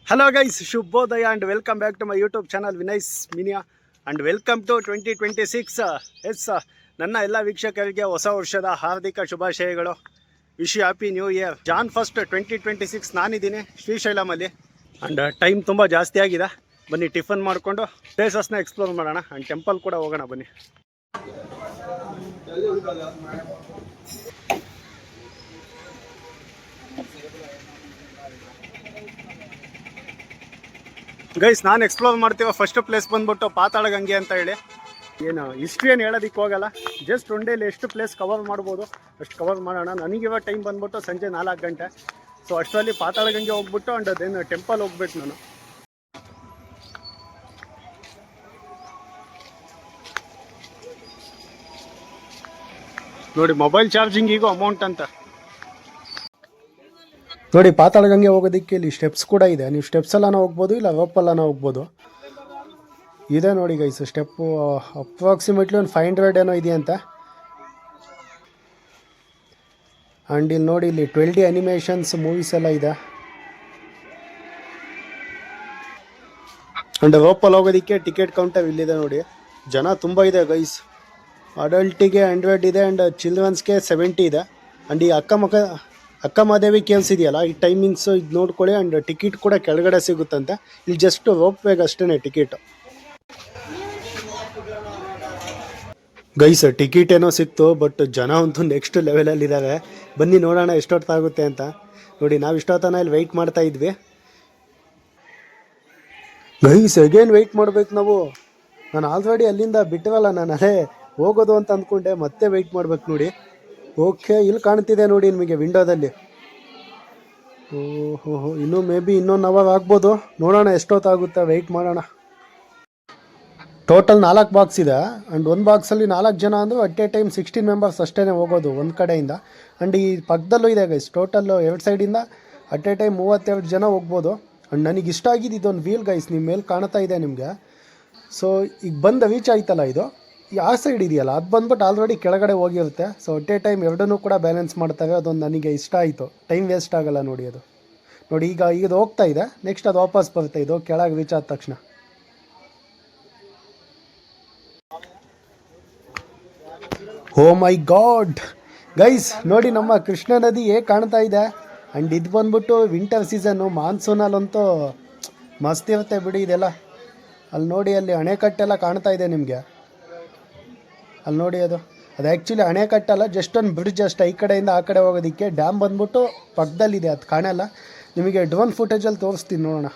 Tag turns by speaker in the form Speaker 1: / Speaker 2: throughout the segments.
Speaker 1: Hello guys, Shubhodaya and welcome back to my YouTube channel Vinay's Minia and welcome to 2026. Yes, ನನ್ನ ಎಲ್ಲ ವೀಕ್ಷಕರಿಗೆ ಹೊಸ ವರ್ಷದ ಹಾರ್ದಿಕ ಶುಭಾಶಯಗಳು. Wish you happy new year. Jan 1st 2026 ನಾನಿದ್ದೀನಿ ಶ್ರೀಶೈಲಮಲ್ಲಿ ಆ್ಯಂಡ್ ಟೈಮ್ ತುಂಬ ಜಾಸ್ತಿ ಆಗಿದೆ. ಬನ್ನಿ ಟಿಫನ್ ಮಾಡಿಕೊಂಡು ಪ್ಲೇಸಸ್ನ ಎಕ್ಸ್ಪ್ಲೋರ್ ಮಾಡೋಣ ಆ್ಯಂಡ್ ಟೆಂಪಲ್ ಕೂಡ ಹೋಗೋಣ ಬನ್ನಿ. ಗೈಸ್ ನಾನು ಎಕ್ಸ್ಪ್ಲೋರ್ ಮಾಡ್ತೀವ ಫಸ್ಟ್ ಪ್ಲೇಸ್ ಬಂದ್ಬಿಟ್ಟು ಪಾತಾಳಗಂಗೆ ಅಂತ ಹೇಳಿ. ಏನು ಹಿಸ್ಟ್ರಿ ಏನು ಹೇಳೋದಕ್ಕೆ ಹೋಗಲ್ಲ, ಜಸ್ಟ್ ಒನ್ ಡೇಲಿ ಎಷ್ಟು ಪ್ಲೇಸ್ ಕವರ್ ಮಾಡ್ಬೋದು ಅಷ್ಟು ಕವರ್ ಮಾಡೋಣ. ನನಗಿವಾಗ ಟೈಮ್ ಬಂದ್ಬಿಟ್ಟು ಸಂಜೆ 4 ಗಂಟೆ. ಸೊ ಅಷ್ಟರಲ್ಲಿ ಪಾತಾಳಗಂಗೆ ಹೋಗ್ಬಿಟ್ಟು ಆ್ಯಂಡ್ ಅದೇನು ಟೆಂಪಲ್ ಹೋಗ್ಬೇಕು ನಾನು. ನೋಡಿ ಮೊಬೈಲ್ ಚಾರ್ಜಿಂಗಿಗೂ ಅಮೌಂಟ್ ಅಂತ ನೋಡಿ. ಪಾತಾಳಗಂಗೆ ಹೋಗೋದಕ್ಕೆ ಇಲ್ಲಿ ಸ್ಟೆಪ್ಸ್ ಕೂಡ ಇದೆ. ನೀವು ಸ್ಟೆಪ್ಸ್ ಎಲ್ಲಾನ ಹೋಗ್ಬೋದು, ಇಲ್ಲ ರೋಪಲ್ಲಾನ ಹೋಗ್ಬೋದು. ಇದೆ ನೋಡಿ ಗೈಸ್, ಸ್ಟೆಪ್ಪು ಅಪ್ರಾಕ್ಸಿಮೇಟ್ಲಿ ಒಂದು 500 ಏನೋ ಇದೆಯಂತೆ. ಆ್ಯಂಡ್ ಇಲ್ಲಿ ನೋಡಿ, ಇಲ್ಲಿ 12D ಅನಿಮೇಷನ್ಸ್ ಮೂವೀಸ್ ಎಲ್ಲ ಇದೆ. ಆ್ಯಂಡ್ ರೋಪಲ್ಲಿ ಹೋಗೋದಕ್ಕೆ ಟಿಕೆಟ್ ಕೌಂಟರ್ ಇಲ್ಲಿದೆ ನೋಡಿ. ಜನ ತುಂಬ ಇದೆ ಗೈಸ್. ಅಡಲ್ಟಿಗೆ 100 ಇದೆ ಆ್ಯಂಡ್ ಚಿಲ್ಡ್ರನ್ಸ್ಗೆ 70 ಇದೆ. ಆ್ಯಂಡ್ ಈ ಅಕ್ಕಮಹಾದೇವಿ ಕೇವ್ಸ್ ಇದೆಯಲ್ಲ, ಈ ಟೈಮಿಂಗ್ಸು ಇದು ನೋಡ್ಕೊಳ್ಳಿ. ಆ್ಯಂಡ್ ಟಿಕೆಟ್ ಕೂಡ ಕೆಳಗಡೆ ಸಿಗುತ್ತಂತೆ. ಇಲ್ಲಿ ಜಸ್ಟ್ ರೋಪ್ ವೇಗ್ ಅಷ್ಟೇ ಟಿಕೆಟ್. ಗೈಸ್ ಟಿಕೆಟ್ ಏನೋ ಸಿಕ್ತು, ಬಟ್ ಜನ ಅಂತೂ ನೆಕ್ಸ್ಟ್ ಲೆವೆಲಲ್ಲಿದ್ದಾರೆ. ಬನ್ನಿ ನೋಡೋಣ ಎಷ್ಟೊತ್ತಾಗುತ್ತೆ ಅಂತ. ನೋಡಿ ನಾವು ಇಷ್ಟೊತ್ತನ ಇಲ್ಲಿ ವೆಯ್ಟ್ ಮಾಡ್ತಾ ಇದ್ವಿ ಗೈಸ್. ಅಗೇನ್ ವೆಯ್ಟ್ ಮಾಡ್ಬೇಕು ನಾವು. ನಾನು ಆಲ್ರೆಡಿ ಅಲ್ಲಿಂದ ಬಿಟ್ಟವಲ್ಲ, ನಾನು ಅದೇ ಹೋಗೋದು ಅಂತ ಅಂದ್ಕೊಂಡೆ, ಮತ್ತೆ ವೆಯ್ಟ್ ಮಾಡ್ಬೇಕು ನೋಡಿ. ಓಕೆ, ಇಲ್ಲಿ ಕಾಣ್ತಿದೆ ನೋಡಿ ನಿಮಗೆ ವಿಂಡೋದಲ್ಲಿ. ಓಹೋ, ಇನ್ನೂ ಮೇ ಬಿ ಇನ್ನೊಂದು ಅವರ್ ಆಗ್ಬೋದು. ನೋಡೋಣ ಎಷ್ಟೊತ್ತಾಗುತ್ತೆ, ವೆಯ್ಟ್ ಮಾಡೋಣ. ಟೋಟಲ್ 4 ಬಾಕ್ಸ್ ಇದೆ. ಆ್ಯಂಡ್ ಒಂದು ಬಾಕ್ಸಲ್ಲಿ 4 ಜನ ಅಂದರೆ ಅಟ್ ಎ ಟೈಮ್ 16 ಮೆಂಬರ್ಸ್ ಅಷ್ಟೇ ಹೋಗೋದು ಒಂದು ಕಡೆಯಿಂದ. ಆ್ಯಂಡ್ ಈ ಪಕ್ಕದಲ್ಲೂ ಇದೆ ಗೈಸ್, ಟೋಟಲ್ 2 ಸೈಡಿಂದ ಅಟ್ ಎ ಟೈಮ್ 32 ಜನ ಹೋಗ್ಬೋದು. ಆ್ಯಂಡ್ ನನಗೆ ಇಷ್ಟ ಆಗಿದ್ದು ಇದೊಂದು ವೀಲ್ ಗೈಸ್, ನಿಮ್ಮ ಮೇಲೆ ಕಾಣ್ತಾ ಇದೆ ನಿಮಗೆ. ಸೊ ಈಗ ಬಂದು ರೀಚ್ ಆಯ್ತಲ್ಲ, ಇದು ಆ ಸೈಡ್ ಇದೆಯಲ್ಲ, ಅದು ಬಂದ್ಬಿಟ್ಟು ಆಲ್ರೆಡಿ ಕೆಳಗಡೆ ಹೋಗಿರುತ್ತೆ. ಸೊ ಅಟ್ ಎ ಟೈಮ್ ಎರಡನ್ನೂ ಕೂಡ ಬ್ಯಾಲೆನ್ಸ್ ಮಾಡ್ತವೆ. ಅದೊಂದು ನನಗೆ ಇಷ್ಟ ಆಯಿತು, ಟೈಮ್ ವೇಸ್ಟ್ ಆಗಲ್ಲ ನೋಡಿ. ಅದು ನೋಡಿ ಈಗ ಇದು ಹೋಗ್ತಾ ಇದೆ, ನೆಕ್ಸ್ಟ್ ಅದು ವಾಪಸ್ ಬರುತ್ತೆ. ಇದು ಕೆಳಗೆ ರೀಚ್ ಆದ ತಕ್ಷಣ. ಓ ಮೈ ಗಾಡ್ ಗೈಸ್, ನೋಡಿ ನಮ್ಮ ಕೃಷ್ಣ ನದಿ ಹೇಗೆ ಕಾಣ್ತಾ ಇದೆ. ಆ್ಯಂಡ್ ಇದು ಬಂದ್ಬಿಟ್ಟು ವಿಂಟರ್ ಸೀಸನ್ನು, ಮಾನ್ಸೂನಲ್ಲಂತೂ ಮಸ್ತ್ ಇರುತ್ತೆ ಬಿಡಿ ಇದೆಲ್ಲ. ಅಲ್ಲಿ ನೋಡಿ, ಅಲ್ಲಿ ಅಣೆಕಟ್ಟೆಲ್ಲ ಕಾಣ್ತಾ ಇದೆ ನಿಮಗೆ. ಅಲ್ಲಿ ನೋಡಿ, ಅದು ಆ್ಯಕ್ಚುಲಿ ಅಣೆಕಟ್ಟಲ್ಲ, ಜಸ್ಟ್ ಒಂದು ಬ್ರಿಡ್ಜ್ ಅಷ್ಟೇ. ಈ ಕಡೆಯಿಂದ ಆ ಕಡೆ ಹೋಗೋದಕ್ಕೆ ಡ್ಯಾಮ್ ಬಂದ್ಬಿಟ್ಟು ಪಕ್ಕದಲ್ಲಿದೆ, ಅದು ಕಾಣಲ್ಲ ನಿಮಗೆ. ಡ್ರೋನ್ ಫುಟೇಜಲ್ಲಿ ತೋರಿಸ್ತೀನಿ ನೋಡೋಣ.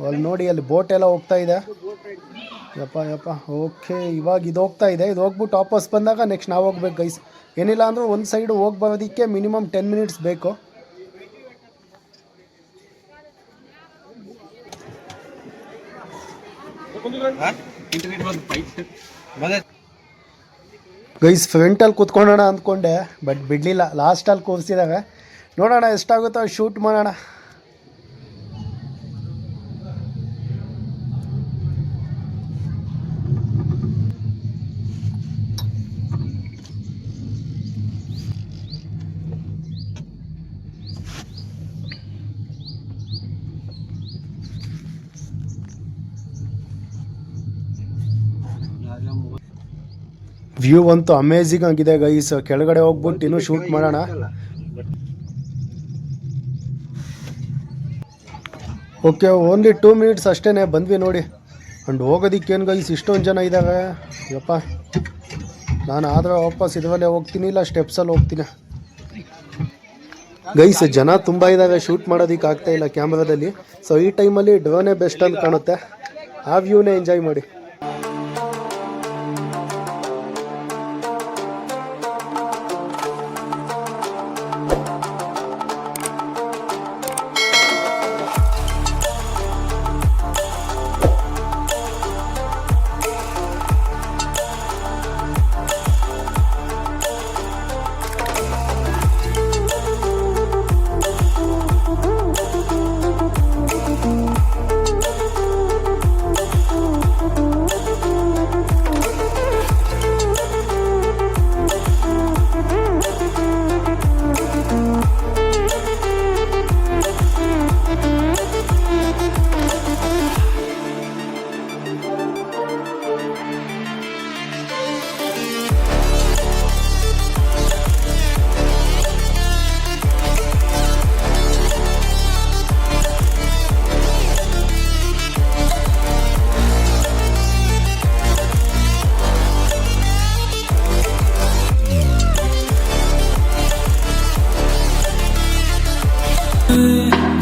Speaker 1: ಅಲ್ಲಿ ನೋಡಿ, ಅಲ್ಲಿ ಬೋಟ್ ಎಲ್ಲ ಹೋಗ್ತಾ ಇದೆ. ಯಪ್ಪ ಓಕೆ, ಇವಾಗ ಇದು ಹೋಗ್ತಾ ಇದೆ. ಇದು ಹೋಗ್ಬಿಟ್ಟು ವಾಪಸ್ ಬಂದಾಗ ನೆಕ್ಸ್ಟ್ ನಾವು ಹೋಗ್ಬೇಕು ಗೈಸ್. ಏನಿಲ್ಲ ಅಂದರೂ ಒಂದು ಸೈಡು ಹೋಗಿ ಬರೋದಕ್ಕೆ ಮಿನಿಮಮ್ 10 ಮಿನಿಟ್ಸ್ ಬೇಕು. ಗೈಸ್ ಫ್ರಂಟಲ್ಲಿ ಕೂತ್ಕೊಳ್ಳೋಣ ಅಂದ್ಕೊಂಡೆ, ಬಟ್ ಬಿಡಲಿಲ್ಲ. ಲಾಸ್ಟಲ್ಲಿ ಕೂರಿಸಿದಾಗ ನೋಡೋಣ ಎಷ್ಟಾಗುತ್ತೋ ಶೂಟ್ ಮಾಡೋಣ. ವ್ಯೂ ಅಂತೂ ಅಮೇಝಿಂಗ್ ಆಗಿದೆ ಗೈಸ್. ಕೆಳಗಡೆ ಹೋಗ್ಬಿಟ್ಟು ಇನ್ನೂ ಶೂಟ್ ಮಾಡೋಣ. ಓಕೆ, ಓನ್ಲಿ 2 ಮಿನಿಟ್ಸ್ ಅಷ್ಟೇ ಬಂದ್ವಿ ನೋಡಿ. ಆ್ಯಂಡ್ ಹೋಗೋದಿಕ್ಕೇನು ಗೈಸ್ ಇಷ್ಟೊಂದು ಜನ ಇದ್ದಾವೆ. ಯಪ್ಪ, ನಾನು ಆದರೆ ವಾಪಸ್ ಇದರಲ್ಲೇ ಹೋಗ್ತೀನಿ, ಇಲ್ಲ ಸ್ಟೆಪ್ಸಲ್ಲಿ ಹೋಗ್ತೀನಿ. ಗೈಸ್ ಜನ ತುಂಬ ಇದ್ದಾವೆ, ಶೂಟ್ ಮಾಡೋದಕ್ಕೆ ಆಗ್ತಾ ಇಲ್ಲ ಕ್ಯಾಮ್ರಾದಲ್ಲಿ. ಸೊ ಈ ಟೈಮಲ್ಲಿ ಡ್ರೋನೇ ಬೆಸ್ಟ್ ಅಂತ ಕಾಣುತ್ತೆ. ಆ ವ್ಯೂನೇ ಎಂಜಾಯ್ ಮಾಡಿ.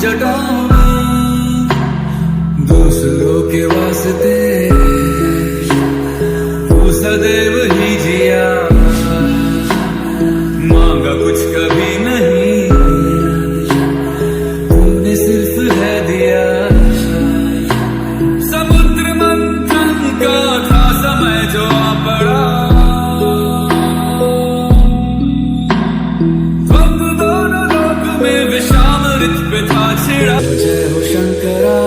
Speaker 2: जटाओं में दूसरों के वास्ते तू सदैव ही जिया, मांगा कुछ कभी नहीं, तूने सिर्फ है दिया। समुद्र मंथन का था समय जो आ पड़ा, दोनों लोक में विषामृत पे था छिड़ा। जय हो शंकरा,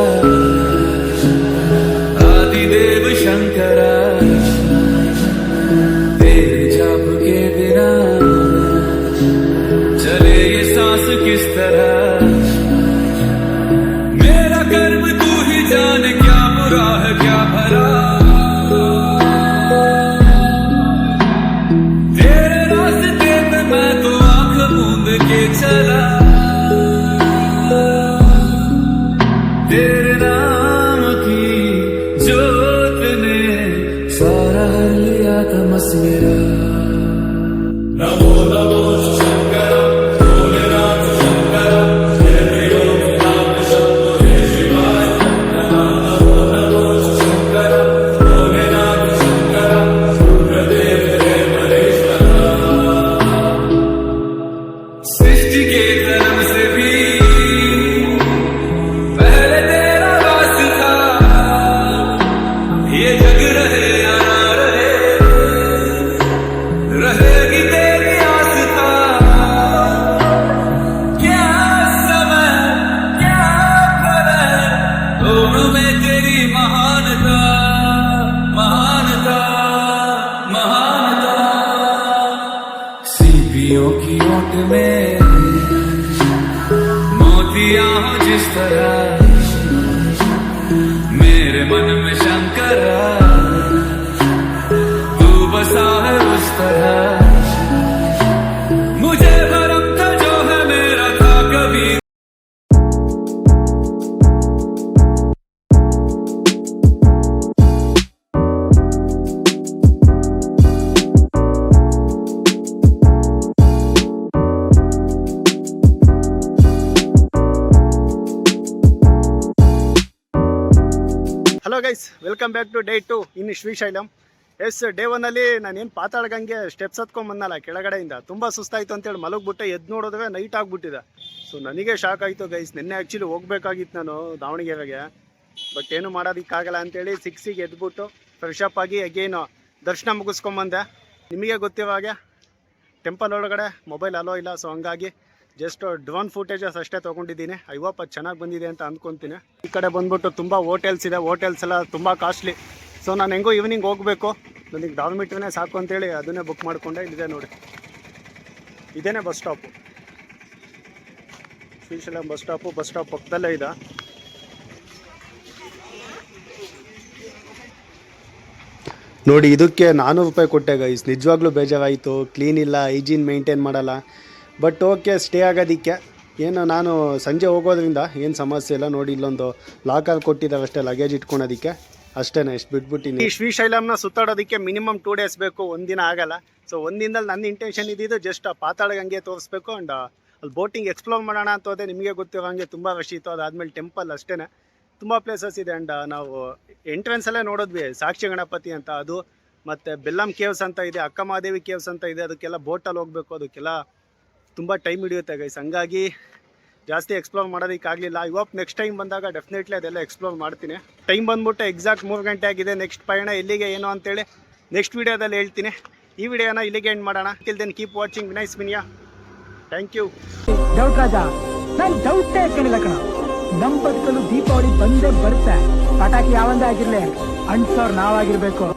Speaker 2: आदिदेव शंकरा, तेरे जाप के बिना चले ये सांस किस तरह। मेरा कर्म तू ही जाने, क्या बुरा है क्या भला, तेरे रास्ते पे मैं तो आंख मूंद के चला। तेरे नाम की जोत ने सारा हर लिया तमस मेरा। नमो नमो शंकर भोलेनाथ शंकर, जय प्रियो नाम शंभो जय शिवाय। नमो नमो शंकर भोलेनाथ शंकर, रुद्रदेव जय महेश्वर। सृष्टि के धर्म से भी की ओट में मोतियां हो जिस तरह, मेरे मन में शंकरा तू बसा है उस तरह। मुझे भरम था जो है मेरा था कभी।
Speaker 1: Hello guys, welcome back to day 2 in Srisailam. Yes, day 1ಅಲ್ಲಿ ನಾನೇನು ಪಾತಾಳ್ಗಂಗೆ ಸ್ಟೆಪ್ಸ್ ಹತ್ಕೊಂಬಂದಲ್ಲ ಕೆಳಗಡೆಯಿಂದ, ತುಂಬ ಸುಸ್ತಾಯಿತು ಅಂತೇಳಿ ಮಲಗಿಬಿಟ್ಟೆ. ಎದ್ದು ನೋಡಿದ್ರೆ ನೈಟ್ ಆಗಿಬಿಟ್ಟಿದೆ. ಸೊ ನನಗೆ ಶಾಕ್ ಆಯಿತು ಗೈಸ್. ನಿನ್ನೆ ಆ್ಯಕ್ಚುಲಿ ಹೋಗ್ಬೇಕಾಗಿತ್ತು ನಾನು ದಾವಣಗೆರೆಗೆ, ಬಟ್ ಏನು ಮಾಡೋದಕ್ಕಾಗಲ್ಲ ಅಂತೇಳಿ 6ಗೆ ಎದ್ಬಿಟ್ಟು ಫ್ರೆಶ್ ಅಪ್ ಆಗಿ ಅಗೇನು ದರ್ಶನ ಮುಗಿಸ್ಕೊಂಬಂದೆ. ನಿಮಗೆ ಗೊತ್ತಿರೋ ಹಾಗೆ ಟೆಂಪಲ್ ಒಳಗಡೆ ಮೊಬೈಲ್ ಅಲೋ ಇಲ್ಲ, ಸೊ ಹಂಗಾಗಿ ಜಸ್ಟ್ ಡ್ರೋನ್ ಫುಟೇಜಸ್ ಅಷ್ಟೇ ತೊಗೊಂಡಿದ್ದೀನಿ. ಐ ಹೋಪ್ ಅದು ಚೆನ್ನಾಗಿ ಬಂದಿದೆ ಅಂತ ಅಂದ್ಕೊತೀನಿ. ಈ ಕಡೆ ಬಂದ್ಬಿಟ್ಟು ತುಂಬ ಹೋಟೆಲ್ಸ್ ಇದೆ, ಹೋಟೆಲ್ಸ್ ಎಲ್ಲ ತುಂಬ ಕಾಸ್ಟ್ಲಿ. ಸೊ ನಾನು ಹೆಂಗೋ ಈವ್ನಿಂಗ್ ಹೋಗಬೇಕು, ನನಗೆ ಡಾರ್ಮಿಟ್ರಿನೇ ಸಾಕು ಅಂತೇಳಿ ಅದನ್ನೇ ಬುಕ್ ಮಾಡಿಕೊಂಡೆ. ಇಲ್ಲಿದೆ ನೋಡಿ, ಇದೇನೇ bus stop, Srisailam bus stop ಪಕ್ಕದಲ್ಲೇ ಇದೆ. ನೋಡಿ, ಇದಕ್ಕೆ 400 ರೂಪಾಯಿ ಕೊಟ್ಟೆ ಗೈಸ್. ನಿಜವಾಗ್ಲೂ ಬೇಜಾರಾಯಿತು. ಕ್ಲೀನ್ ಇಲ್ಲ, ಹೈಜೀನ್ ಮೇಂಟೈನ್ ಮಾಡಲ್ಲ. ಬಟ್ ಓಕೆ, ಸ್ಟೇ ಆಗೋದಕ್ಕೆ ಏನು ನಾನು ಸಂಜೆ ಹೋಗೋದ್ರಿಂದ ಏನು ಸಮಸ್ಯೆ ಇಲ್ಲ. ನೋಡಿ, ಇಲ್ಲೊಂದು ಲಾಕರ್ ಕೊಟ್ಟಿದ್ದಾರೆ ಅಷ್ಟೇ, ಲಗೇಜ್ ಇಟ್ಕೊಳೋದಕ್ಕೆ ಅಷ್ಟೇ. ಎಷ್ಟು ಬಿಟ್ಬಿಟ್ಟಿನಿ. ಈ ಶ್ರೀಶೈಲಂನ ಸುತ್ತಾಡೋದಕ್ಕೆ ಮಿನಿಮಮ್ 2 ಡೇಸ್ ಬೇಕು, ಒಂದಿನ ಆಗಲ್ಲ. ಸೊ ಒಂದಿನದಲ್ಲಿ ನನ್ನ ಇಂಟೆನ್ಷನ್ ಇದ್ದಿದ್ದು ಜಸ್ಟ್ ಪಾತಾಳಗಂಗೆ ತೋರಿಸ್ಬೇಕು ಆ್ಯಂಡ್ ಅಲ್ಲಿ ಬೋಟಿಂಗ್ ಎಕ್ಸ್ಪ್ಲೋರ್ ಮಾಡೋಣ ಅಂತ ಹೋದೆ. ನಿಮಗೆ ಗೊತ್ತಿರೋ ಹಾಗೆ ತುಂಬ ರಶ್ ಇತ್ತು. ಅದಾದಮೇಲೆ ಟೆಂಪಲ್ ಅಷ್ಟೇ ತುಂಬ ಪ್ಲೇಸಸ್ ಇದೆ. ಆ್ಯಂಡ್ ನಾವು ಎಂಟ್ರೆನ್ಸಲ್ಲೇ ನೋಡಿದ್ವಿ ಸಾಕ್ಷಿ ಗಣಪತಿ ಅಂತ, ಅದು ಮತ್ತು ಬೆಲ್ಲಂ ಕೇವ್ಸ್ ಅಂತ ಇದೆ, ಅಕ್ಕ ಮಹಾದೇವಿ ಕೇವ್ಸ್ ಅಂತ ಇದೆ. ಅದಕ್ಕೆಲ್ಲ ಬೋಟಲ್ಲಿ ಹೋಗಬೇಕು, ಅದಕ್ಕೆಲ್ಲ ತುಂಬ ಟೈಮ್ ಹಿಡಿಯುತ್ತೆ ಗೈಸ್. ಹಂಗಾಗಿ ಜಾಸ್ತಿ ಎಕ್ಸ್ಪ್ಲೋರ್ ಮಾಡೋದಕ್ಕಾಗಲಿಲ್ಲ. ಇವತ್ತು ನೆಕ್ಸ್ಟ್ ಟೈಮ್ ಬಂದಾಗ ಡೆಫಿನೆಟ್ಲಿ ಅದೆಲ್ಲ ಎಕ್ಸ್ಪ್ಲೋರ್ ಮಾಡ್ತೀನಿ. ಟೈಮ್ ಬಂದ್ಬಿಟ್ಟು ಎಕ್ಸಾಕ್ಟ್ 3 ಗಂಟೆ ಆಗಿದೆ. ನೆಕ್ಸ್ಟ್ ಪಯಣ ಎಲ್ಲಿಗೆ ಏನು ಅಂತೇಳಿ ನೆಕ್ಸ್ಟ್ ವೀಡಿಯೋದಲ್ಲಿ ಹೇಳ್ತೀನಿ. ಈ ವಿಡಿಯೋನ ಇಲ್ಲಿಗೆ ಎಂಡ್ ಮಾಡೋಣ. ಟಿಲ್ ದೆನ್ ಕೀಪ್ ವಾಚಿಂಗ್ ವಿನೈಸ್ ಮಿನಿಯಾ. Thank you.
Speaker 3: ಡೌಟ್ ರಾಜ, ನಾನು ಡೌಟೇ ಕೇಳಿಲ್ಲ ಕಣ. ನಮ್ಮ ಬದುಕಲು ದೀಪಾವಳಿ ಬಂದೇ ಬರುತ್ತೆ. ಪಟಾಕಿ ಯಾವಂದೇ ಆಗಿರ್ಲಿ, ಅಂಟ್ಸೋರ್ ನಾವಾಗಿರ್ಬೇಕು.